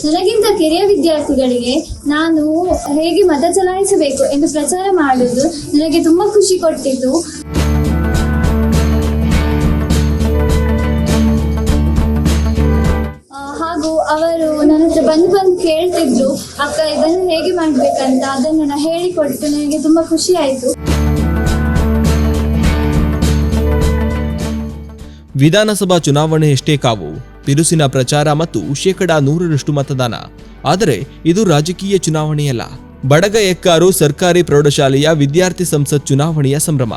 ನನಗಿಂತ ಕಿರಿಯ ವಿದ್ಯಾರ್ಥಿಗಳಿಗೆ ನಾನು ಹೇಗೆ ಮತ ಚಲಾಯಿಸಬೇಕು ಎಂದು ಪ್ರಚಾರ ಮಾಡುವುದು ನನಗೆ ತುಂಬ ಖುಷಿ ಕೊಟ್ಟಿತು. ಹಾಗೂ ಅವರು ನನ್ನ ಹತ್ರ ಬಂದು ಕೇಳ್ತಿದ್ರು, ಅಕ್ಕ ಇದನ್ನು ಹೇಗೆ ಮಾಡಬೇಕಂತ. ಅದನ್ನು ನಾನು ಹೇಳಿಕೊಟ್ಟು ನನಗೆ ತುಂಬ ಖುಷಿ ಆಯಿತು. ವಿಧಾನಸಭಾ ಚುನಾವಣೆಯಷ್ಟೇ ಕಾವು, ಬಿರುಸಿನ ಪ್ರಚಾರ ಮತ್ತು 100% ಮತದಾನ. ಆದರೆ ಇದು ರಾಜಕೀಯ ಚುನಾವಣೆಯಲ್ಲ. ಬಡಗ ಎಕ್ಕಾರು ಸರ್ಕಾರಿ ಪ್ರೌಢಶಾಲೆಯ ವಿದ್ಯಾರ್ಥಿ ಸಂಸತ್ ಚುನಾವಣೆಯ ಸಂಭ್ರಮ.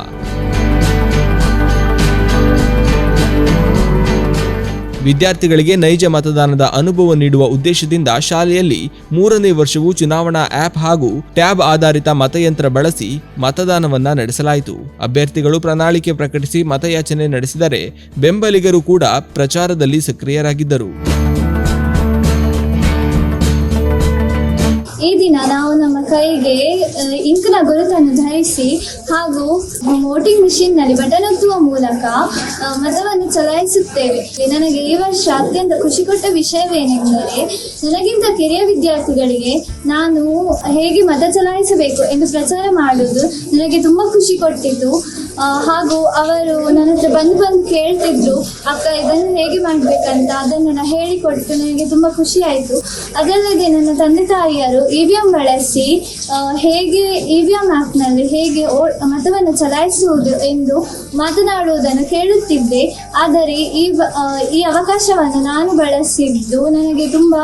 ವಿದ್ಯಾರ್ಥಿಗಳಿಗೆ ನೈಜ ಮತದಾನದ ಅನುಭವ ನೀಡುವ ಉದ್ದೇಶದಿಂದ ಶಾಲೆಯಲ್ಲಿ 3ನೇ ವರ್ಷವೂ ಚುನಾವಣಾ ಆ್ಯಪ್ ಹಾಗೂ ಟ್ಯಾಬ್ ಆಧಾರಿತ ಮತಯಂತ್ರ ಬಳಸಿ ಮತದಾನವನ್ನ ನಡೆಸಲಾಯಿತು. ಅಭ್ಯರ್ಥಿಗಳು ಪ್ರಣಾಳಿಕೆ ಪ್ರಕಟಿಸಿ ಮತಯಾಚನೆ ನಡೆಸಿದರೆ ಬೆಂಬಲಿಗರು ಕೂಡ ಪ್ರಚಾರದಲ್ಲಿ ಸಕ್ರಿಯರಾಗಿದ್ದರು. ಈ ದಿನ ನಾವು ನಮ್ಮ ಕೈಗೆ ಇಂಕ್ನ ಗುರುತನ್ನು ಧರಿಸಿ ಹಾಗೂ ವೋಟಿಂಗ್ ಮಿಷಿನ್ನಲ್ಲಿ ಬಟನ್ ಒತ್ತುವ ಮೂಲಕ ಮತವನ್ನು ಚಲಾಯಿಸುತ್ತೇವೆ. ನನಗೆ ಈ ವರ್ಷ ಅತ್ಯಂತ ಖುಷಿ ಕೊಟ್ಟ ವಿಷಯವೇನೆಂದರೆ, ನನಗಿಂತ ಕಿರಿಯ ವಿದ್ಯಾರ್ಥಿಗಳಿಗೆ ನಾನು ಹೇಗೆ ಮತ ಚಲಾಯಿಸಬೇಕು ಎಂದು ಪ್ರಚಾರ ಮಾಡುವುದು ನನಗೆ ತುಂಬ ಖುಷಿ ಕೊಟ್ಟಿತು. ಹಾಗೂ ಅವರು ನನ್ನ ಹತ್ರ ಬಂದು ಕೇಳ್ತಿದ್ರು, ಅಕ್ಕ ಇದನ್ನು ಹೇಗೆ ಮಾಡಬೇಕಂತ. ಅದನ್ನು ನಾನು ಹೇಳಿಕೊಟ್ಟು ನನಗೆ ತುಂಬ ಖುಷಿ ಆಯಿತು. ಅದಲ್ಲದೆ ನನ್ನ ತಂದೆ ತಾಯಿಯರು EVM ಬಳಸಿ ಹೇಗೆ EVM ಆ್ಯಪ್ನಲ್ಲಿ ಹೇಗೆ ಮತವನ್ನು ಚಲಾಯಿಸುವುದು ಎಂದು ಮಾತನಾಡುವುದನ್ನು ಕೇಳುತ್ತಿದ್ದೆ. ಆದರೆ ಈ ಅವಕಾಶವನ್ನು ನಾನು ಬಳಸಿದ್ದು ನನಗೆ ತುಂಬ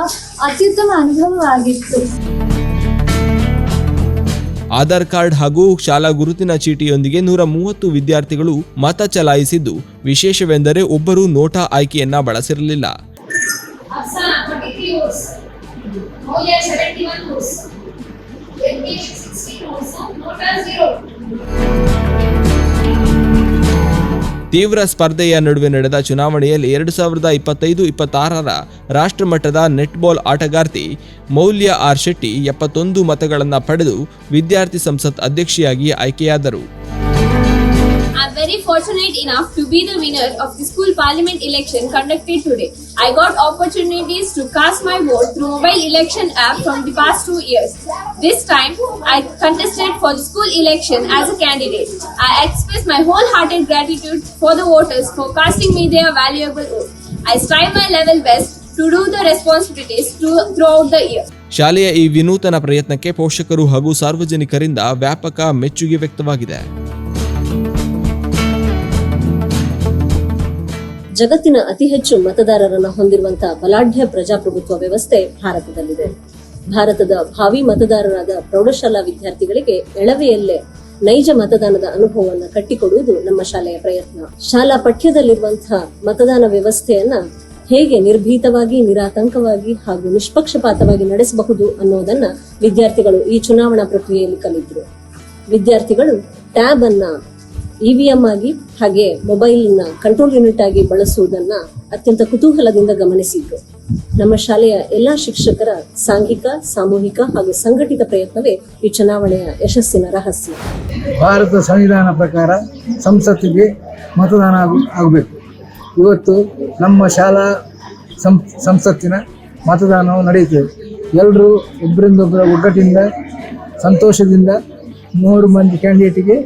ಅತ್ಯುತ್ತಮ ಅನುಭವವಾಗಿತ್ತು. ಆಧಾರ್ ಕಾರ್ಡ್ ಹಾಗೂ ಶಾಲಾ ಗುರುತಿನ ಚೀಟಿಯೊಂದಿಗೆ 130 ವಿದ್ಯಾರ್ಥಿಗಳು ಮತ ಚಲಾಯಿಸಿದ್ದು, ವಿಶೇಷವೆಂದರೆ ಒಬ್ಬರು ನೋಟಾ ಆಯ್ಕೆಯನ್ನ ಬಳಸಿರಲಿಲ್ಲ. ತೀವ್ರ ಸ್ಪರ್ಧೆಯ ನಡುವೆ ನಡೆದ ಚುನಾವಣೆಯಲ್ಲಿ 2025-26ರ ರಾಷ್ಟ್ರಮಟ್ಟದ ನೆಟ್ಬಾಲ್ ಆಟಗಾರ್ತಿ ಮೌಲ್ಯ ಆರ್ ಶೆಟ್ಟಿ 71 ಮತಗಳನ್ನು ಪಡೆದು ವಿದ್ಯಾರ್ಥಿ ಸಂಸತ್ ಅಧ್ಯಕ್ಷೆಯಾಗಿ ಆಯ್ಕೆಯಾದರು. I'm very fortunate enough to be the winner of the school parliament election conducted today. I got opportunities to cast my vote through mobile election app from the past 2 years. This time, I contested for the school election as a candidate. I express my wholehearted gratitude for the voters for casting me their valuable vote. I strive my level best to do the responsibilities throughout the year. ಶಾಲೆಯ ಈ ವಿನೂತನ ಪ್ರಯತ್ನಕ್ಕೆ ಪೋಷಕರು ಹಾಗೂ ಸಾರ್ವಜನಿಕರಿಂದ ವ್ಯಾಪಕ ಮೆಚ್ಚುಗೆ ವ್ಯಕ್ತವಾಗಿದೆ. ಜಗತ್ತಿನ ಅತಿ ಹೆಚ್ಚು ಮತದಾರರನ್ನು ಹೊಂದಿರುವಂತಹ ಬಲಾಢ್ಯ ಪ್ರಜಾಪ್ರಭುತ್ವ ವ್ಯವಸ್ಥೆ ಭಾರತದಲ್ಲಿದೆ. ಭಾರತದ ಭಾವಿ ಮತದಾರರಾದ ಪ್ರೌಢಶಾಲಾ ವಿದ್ಯಾರ್ಥಿಗಳಿಗೆ ಎಳವೆಯಲ್ಲೇ ನೈಜ ಮತದಾನದ ಅನುಭವವನ್ನು ಕಟ್ಟಿಕೊಡುವುದು ನಮ್ಮ ಶಾಲೆಯ ಪ್ರಯತ್ನ. ಶಾಲಾ ಪಠ್ಯದಲ್ಲಿರುವಂತಹ ಮತದಾನ ವ್ಯವಸ್ಥೆಯನ್ನ ಹೇಗೆ ನಿರ್ಭೀತವಾಗಿ, ನಿರಾತಂಕವಾಗಿ ಹಾಗೂ ನಿಷ್ಪಕ್ಷಪಾತವಾಗಿ ನಡೆಸಬಹುದು ಅನ್ನೋದನ್ನ ವಿದ್ಯಾರ್ಥಿಗಳು ಈ ಚುನಾವಣಾ ಪ್ರಕ್ರಿಯೆಯಲ್ಲಿ ಕಲಿತರು. ವಿದ್ಯಾರ್ಥಿಗಳು ಟ್ಯಾಬ್ ಅನ್ನ EVM ಆಗಿ ಹಾಗೆ ಮೊಬೈಲ್ನ ಕಂಟ್ರೋಲ್ ಯೂನಿಟ್ ಆಗಿ ಬಳಸುವುದನ್ನ ಅತ್ಯಂತ ಕುತೂಹಲದಿಂದ ಗಮನಿಸಿದ್ರು. ನಮ್ಮ ಶಾಲೆಯ ಎಲ್ಲಾ ಶಿಕ್ಷಕರ ಸಾಂಘಿಕ, ಸಾಮೂಹಿಕ ಹಾಗೂ ಸಂಘಟಿತ ಪ್ರಯತ್ನವೇ ಈ ಚುನಾವಣೆಯ ಯಶಸ್ಸಿನ ರಹಸ್ಯ. ಭಾರತ ಸಂವಿಧಾನ ಪ್ರಕಾರ ಸಂಸತ್ತಿಗೆ ಮತದಾನ ಆಗಬೇಕು. ಇವತ್ತು ನಮ್ಮ ಶಾಲಾ ಸಂಸತ್ತಿನ ಮತದಾನವು ನಡೆಯುತ್ತದೆ. ಎಲ್ಲರೂ ಒಬ್ಬರಿಂದೊಬ್ಬರ ಒಗ್ಗಟ್ಟಿನಿಂದ ಸಂತೋಷದಿಂದ 3 ಮಂದಿ ಕ್ಯಾಂಡಿಡೇಟಿಗೆ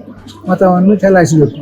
ಮತವನ್ನು ಚಲಾಯಿಸಬೇಕು.